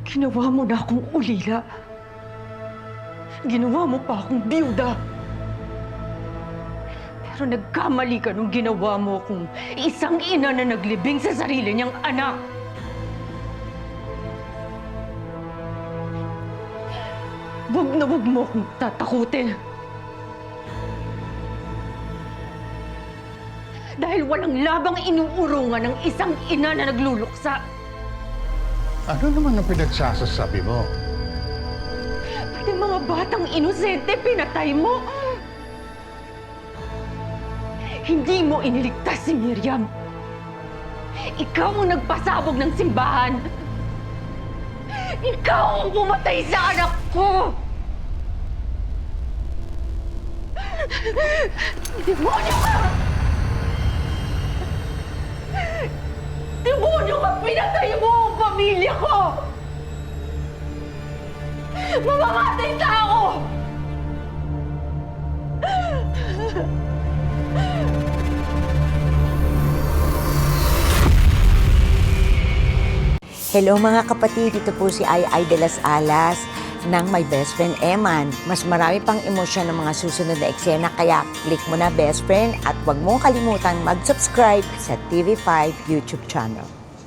Ginawa mo na akong ulila. Ginawa mo pa akong biyuda. Pero nagkamali ka nung ginawa mo akong isang ina na naglibing sa sarili niyang anak. Wag na wag mo akong tatakutin. Dahil walang labang inuurungan ng isang ina na nagluluksa. Ano naman ang pinagsasasabi mo? Pati mga batang inosente pinatay mo. Hindi mo iniligtas si Miriam. Ikaw ang nagpasabog ng simbahan. Ikaw ang pumatay sa anak ko! Demonyo ka! Demonyo ka! Pinatay mo ang pamilya ko! Mamamatay tao! Hello mga kapatid, ito po si Ai de las Alas ng My Best Friend Eman. Mas marami pang emosyon ng mga susunod na eksena kaya click mo na best friend at huwag mong kalimutang mag-subscribe sa TV5 YouTube channel.